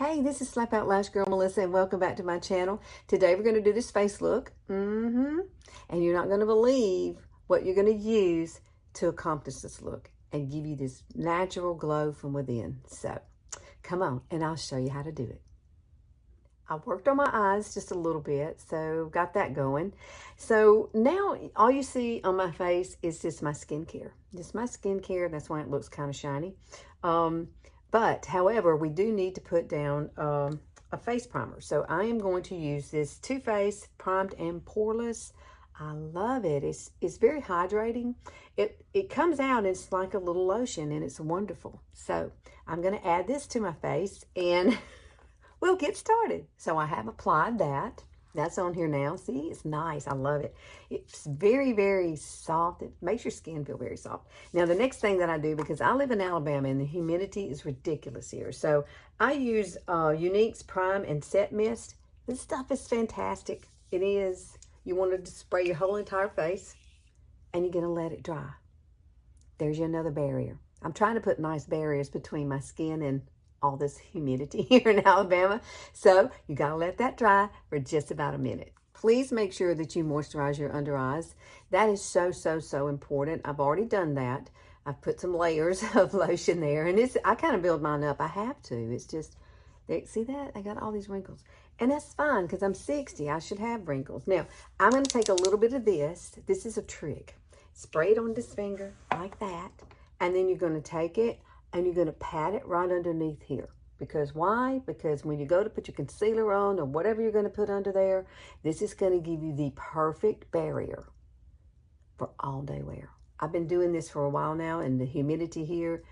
Hey, this is Slap Out Lash Girl Melissa, and welcome back to my channel. Today we're going to do this face look. And you're not going to believe what you're going to use to accomplish this look and give you this natural glow from within. So, come on, and I'll show you how to do it. I worked on my eyes just a little bit, so got that going. So now all you see on my face is just my skincare. Just my skincare, that's why it looks kind of shiny. But however, we do need to put down a face primer. So I am going to use this Too Faced Primed and Poreless. I love it. It's very hydrating. It comes out, it's like a little lotion, and it's wonderful. So I'm going to add this to my face and we'll get started. So I have applied that. That's on here now. See, it's nice. I love it. It's very, very soft. It makes your skin feel very soft. Now, the next thing that I do, because I live in Alabama and the humidity is ridiculous here. So I use Younique's Prime and Set Mist. This stuff is fantastic. It is. You want to spray your whole entire face and you're going to let it dry. There's your another barrier. I'm trying to put nice barriers between my skin and all this humidity here in Alabama. So you got to let that dry for just about a minute. Please make sure that you moisturize your under eyes. That is so, so, so important. I've already done that. I've put some layers of lotion there, and I kind of build mine up. I have to. It's just, see that? I got all these wrinkles. And that's fine because I'm 60. I should have wrinkles. Now, I'm going to take a little bit of this. This is a trick. Spray it on this finger like that, and then you're going to take it and you're going to pat it right underneath here. Because why? Because when you go to put your concealer on or whatever you're going to put under there, this is going to give you the perfect barrier for all day wear. I've been doing this for a while now, and the humidity here,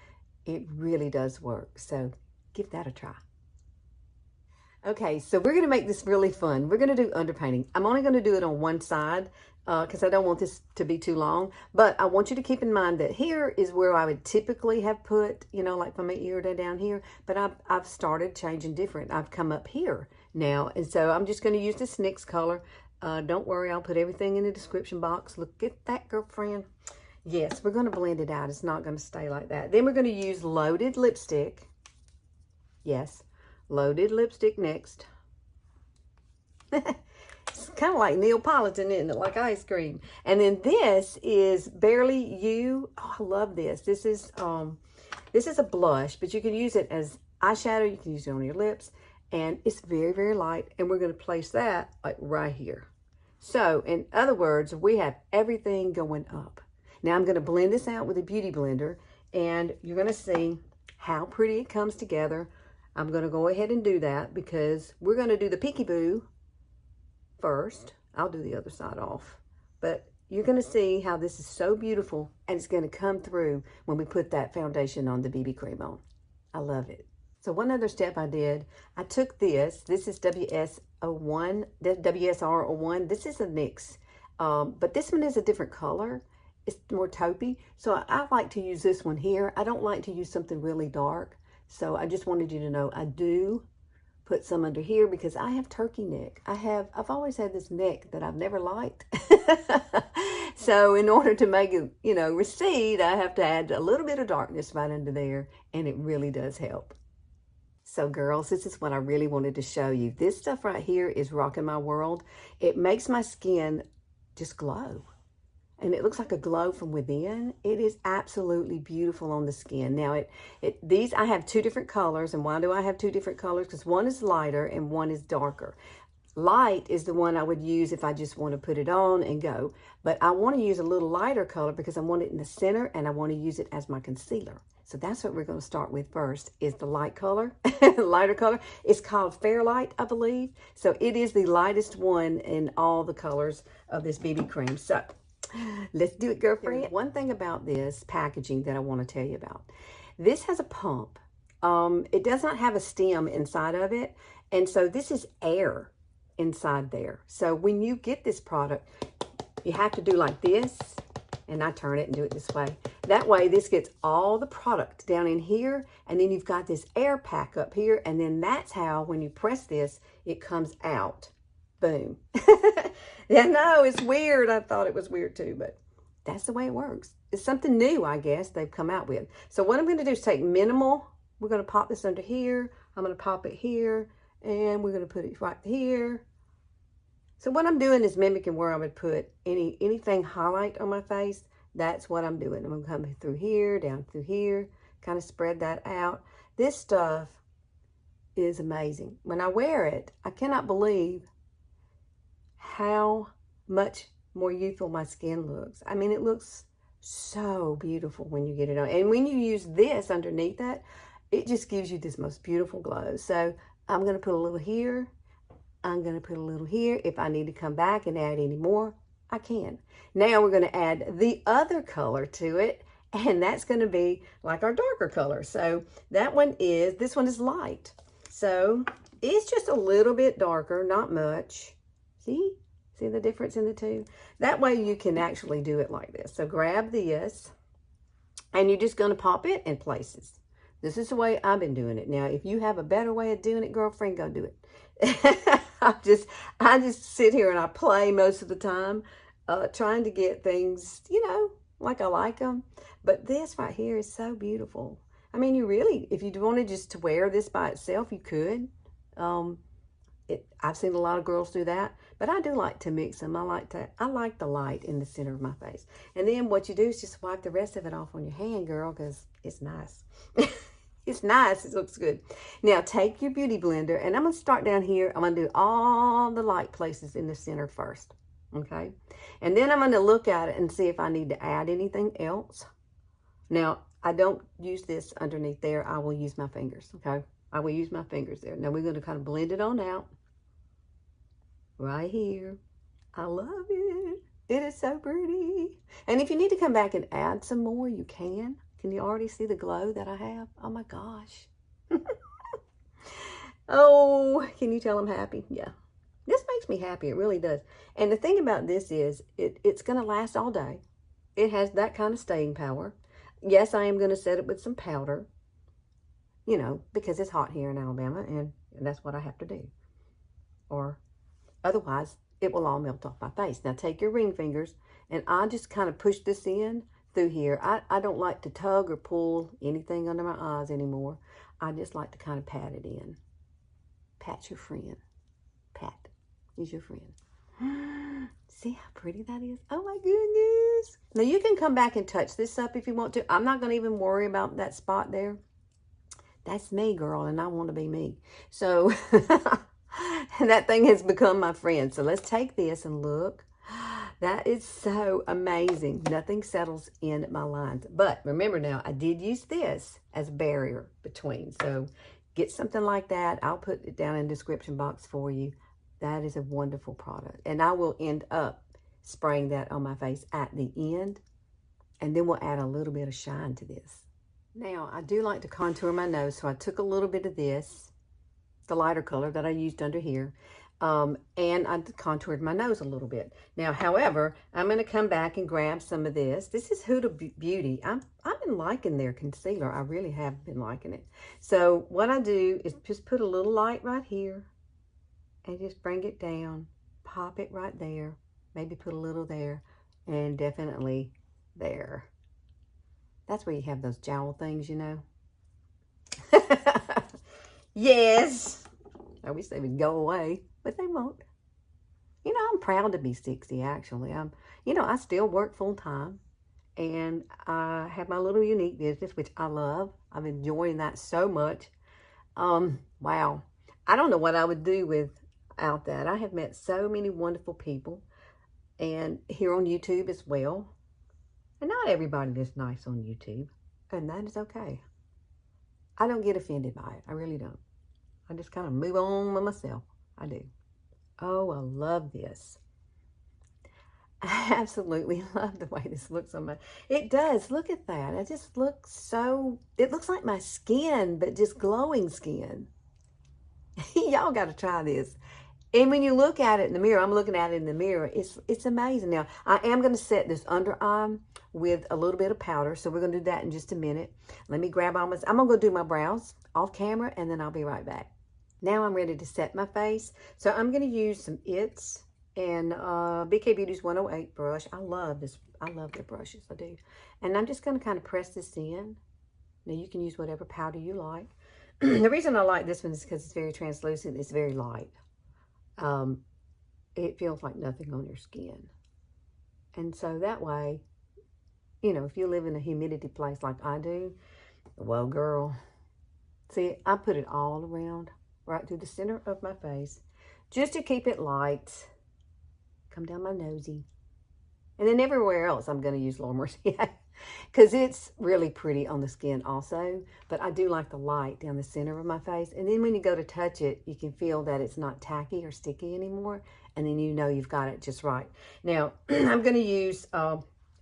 it really does work. So give that a try. Okay, so we're going to make this really fun. We're going to do underpainting. I'm only going to do it on one side because I don't want this to be too long. But I want you to keep in mind that here is where I would typically have put, you know, like from my ear down here. But I've started changing different. I've come up here now. And so I'm just going to use this NYX color. Don't worry, I'll put everything in the description box. Look at that, girlfriend. Yes, we're going to blend it out. It's not going to stay like that. Then we're going to use loaded lipstick. Yes. Loaded lipstick next. It's kind of like Neapolitan, isn't it? Like ice cream. And then this is Barely You. Oh, I love this. This is a blush, but you can use it as eyeshadow. You can use it on your lips. And it's very, very light. And we're going to place that like right here. So, in other words, we have everything going up. Now, I'm going to blend this out with a beauty blender. And you're going to see how pretty it comes together. I'm going to go ahead and do that because we're going to do the peekaboo first. I'll do the other side off. But you're going to see how this is so beautiful, and it's going to come through when we put that foundation on the BB cream on. I love it. So one other step I did, I took this. This is WSOR 01. This is a NYX, but this one is a different color. It's more taupey. So I like to use this one here. I don't like to use something really dark. So I just wanted you to know I do put some under here because I have turkey neck. I've always had this neck that I've never liked. So in order to make it, you know, recede, I have to add a little bit of darkness right under there, and it really does help. So girls, this is what I really wanted to show you. This stuff right here is rocking my world. It makes my skin just glow. And it looks like a glow from within. It is absolutely beautiful on the skin. Now, these, I have two different colors. And why do I have two different colors? Because one is lighter and one is darker. Light is the one I would use if I just want to put it on and go. But I want to use a little lighter color because I want it in the center and I want to use it as my concealer. So that's what we're going to start with first, is the light color, lighter color. It's called Fairlight, I believe. So it is the lightest one in all the colors of this BB cream. So let's do it, girlfriend. There's one thing about this packaging that I want to tell you about. This has a pump. It does not have a stem inside of it. And so this is air inside there. So when you get this product, you have to do like this. And I turn it and do it this way. That way, this gets all the product down in here. And then you've got this air pack up here. And then that's how, when you press this, it comes out. Boom. Yeah, no, it's weird. I thought it was weird too, but that's the way it works. It's something new, I guess, they've come out with. So what I'm going to do is take minimal. We're going to pop this under here, I'm going to pop it here, and we're going to put it right here. So what I'm doing is mimicking where I would put anything highlight on my face. That's what I'm doing. I'm going to come through here, down through here, kind of spread that out. This stuff is amazing. When I wear it, I cannot believe how much more youthful my skin looks. I mean, it looks so beautiful when you get it on. And when you use this underneath that, it just gives you this most beautiful glow. So I'm going to put a little here. I'm going to put a little here. If I need to come back and add any more, I can. Now we're going to add the other color to it, and that's going to be like our darker color. So this one is light. So it's just a little bit darker, not much. See the difference in the two? That way you can actually do it like this. So grab this, and you're just going to pop it in places. This is the way I've been doing it. Now, if you have a better way of doing it, girlfriend, go do it. I just sit here and I play most of the time, trying to get things, like I like them. But this right here is so beautiful. I mean, if you wanted just to wear this by itself, you could. I've seen a lot of girls do that, but I do like to mix them. I like the light in the center of my face. And then what you do is just wipe the rest of it off on your hand, girl, because it's nice. It's nice. It looks good. Now, take your beauty blender, and I'm going to start down here. I'm going to do all the light places in the center first, okay? And then I'm going to look at it and see if I need to add anything else. Now, I don't use this underneath there. I will use my fingers, okay? I will use my fingers there. Now, we're going to kind of blend it on out right here. I love it. It is so pretty. And if you need to come back and add some more, you can. Can you already see the glow that I have? Oh my gosh. Oh, can you tell I'm happy? Yeah. This makes me happy. It really does. And the thing about this is it's going to last all day. It has that kind of staying power. Yes, I am going to set it with some powder, because it's hot here in Alabama, and that's what I have to do. Or otherwise, it will all melt off my face. Now, take your ring fingers, and I just kind of push this in through here. I don't like to tug or pull anything under my eyes anymore. I just like to kind of pat it in. Pat your friend. Pat is your friend. See how pretty that is? Oh my goodness. Now you can come back and touch this up if you want to. I'm not going to even worry about that spot there. That's me, girl, and I want to be me. So that thing has become my friend. So let's take this and look. That is so amazing. Nothing settles in my lines. But remember now, I did use this as a barrier between. So get something like that. I'll put it down in the description box for you. That is a wonderful product. And I will end up spraying that on my face at the end. And then we'll add a little bit of shine to this. Now, I do like to contour my nose. So I took a little bit of this, the lighter color that I used under here. And I contoured my nose a little bit. Now, however, I'm going to come back and grab some of this. This is Huda Beauty. I've been liking their concealer. I really have been liking it. So what I do is just put a little light right here and just bring it down. Pop it right there. Maybe put a little there, and definitely there. That's where you have those jowl things, Yes. I wish they would go away, but they won't. I'm proud to be 60, actually. I still work full time, and I have my little Younique business, which I love. I'm enjoying that so much. Wow. I don't know what I would do without that. I have met so many wonderful people, and here on YouTube as well. And not everybody is nice on YouTube, and that is okay. I don't get offended by it. I really don't. I just kind of move on with myself. I do. Oh, I love this. I absolutely love the way this looks on my... It does. Look at that. It just looks so... It looks like my skin, but just glowing skin. Y'all got to try this. And when you look at it in the mirror, I'm looking at it in the mirror, it's amazing. Now, I am going to set this under eye with a little bit of powder, so we're going to do that in just a minute. Let me grab all my... I'm going to go do my brows off camera, and then I'll be right back. Now I'm ready to set my face. So I'm going to use some ITS and BK Beauty's 108 brush. I love this. I love their brushes. I do. And I'm just going to kind of press this in. Now you can use whatever powder you like. The reason I like this one is because it's very translucent. It's very light. It feels like nothing on your skin. And so that way, you know, if you live in a humidity place like I do, well, girl, see, I put it all around, right through the center of my face, just to keep it light. Come down my nosy. And then everywhere else, I'm going to use Laura Mercier because it's really pretty on the skin also. But I do like the light down the center of my face. And then when you go to touch it, you can feel that it's not tacky or sticky anymore. And then you know you've got it just right. Now, I'm going to use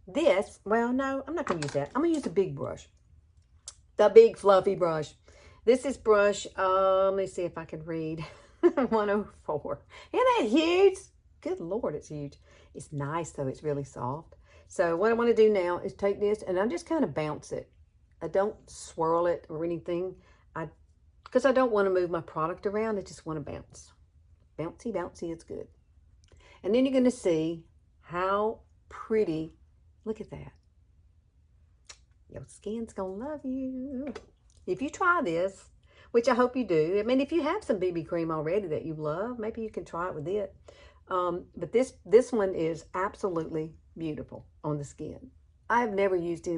this. Well, no, I'm not going to use that. I'm going to use a big brush. The big fluffy brush. This is brush, let me see if I can read. 104. Isn't that huge? Good Lord, it's huge. It's nice though, it's really soft. So what I want to do now is take this and I just kind of bounce it. I don't swirl it or anything. Because I don't want to move my product around, I just want to bounce. Bouncy, bouncy, it's good. And then you're going to see how pretty, look at that. Your skin's going to love you. If you try this, which I hope you do. I mean, if you have some BB cream already that you love, maybe you can try it with it. But this one is absolutely beautiful on the skin. I've never used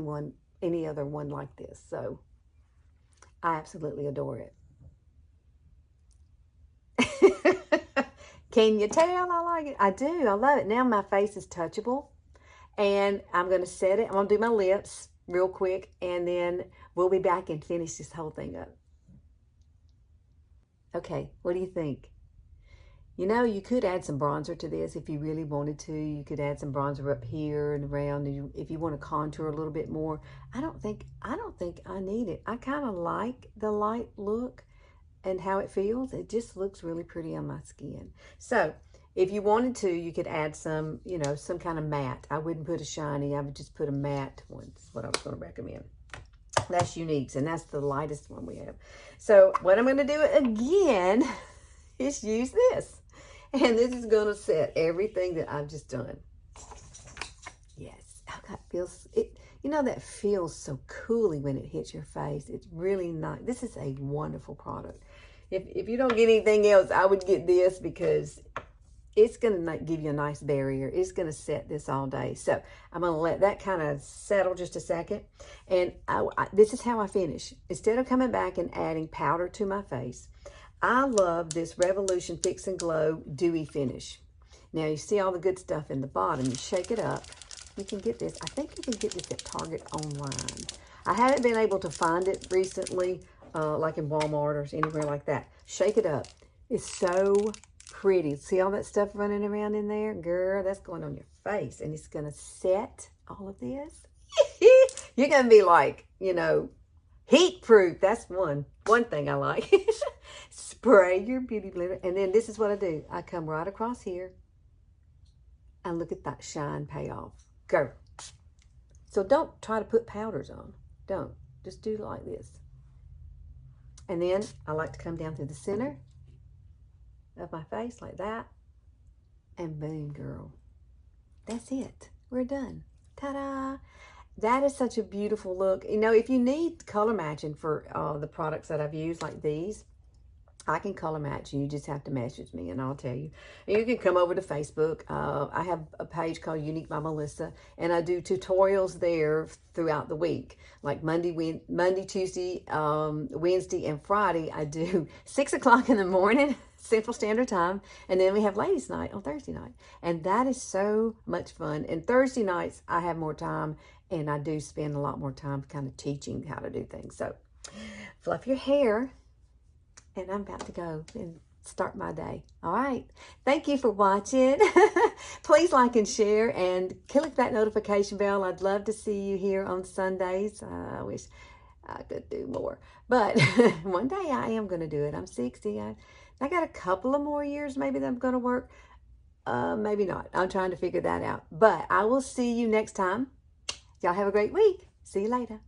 any other one like this. So I absolutely adore it. Can you tell I like it? I do. I love it. Now my face is touchable. And I'm going to set it. I'm going to do my lips real quick. And then we'll be back and finish this whole thing up. Okay, what do you think? You know, you could add some bronzer to this if you really wanted to. You could add some bronzer up here and around if you want to contour a little bit more. I don't think I need it. I kind of like the light look and how it feels. It just looks really pretty on my skin. So if you wanted to, you could add some, you know, some kind of matte. I wouldn't put a shiny. I would just put a matte one. That's what I was going to recommend. That's Younique's, and that's the lightest one we have. So what I'm going to do again is use this. And this is going to set everything that I've just done. Yes. Oh, that feels, you know, that feels so cooling when it hits your face. It's really nice. This is a wonderful product. If you don't get anything else, I would get this because it's going to give you a nice barrier. It's going to set this all day. So I'm going to let that kind of settle just a second. And this is how I finish. Instead of coming back and adding powder to my face, I love this Revolution Fix and Glow Dewy Finish. Now you see all the good stuff in the bottom. You shake it up. You can get this. I think you can get this at Target online. I haven't been able to find it recently, like in Walmart or anywhere like that. Shake it up. It's so pretty. See all that stuff running around in there? Girl, that's going on your face. And it's going to set all of this. You're going to be like, you know, heat proof. That's one thing I like. Spray your beauty blender. And then this is what I do. I come right across here and look at that shine pay off. Go. So don't try to put powders on. Don't. Just do it like this. And then I like to come down through the center of my face like that. And boom, girl. That's it. We're done. Ta-da! That is such a beautiful look. You know, if you need color matching for the products that I've used, like these, I can color match you. You just have to message me and I'll tell you. And you can come over to Facebook. I have a page called Younique by Melissa, and I do tutorials there throughout the week. Like Monday, Tuesday, Wednesday, and Friday, I do 6 o'clock in the morning, Central Standard Time. And then we have Ladies Night on Thursday night. And that is so much fun. And Thursday nights, I have more time, and I do spend a lot more time kind of teaching how to do things. So fluff your hair. And I'm about to go and start my day. All right. Thank you for watching. Please like and share and click that notification bell. I'd love to see you here on Sundays. I wish I could do more. But one day I am going to do it. I'm 60. I got a couple of more years maybe that I'm going to work. Maybe not. I'm trying to figure that out. But I will see you next time. Y'all have a great week. See you later.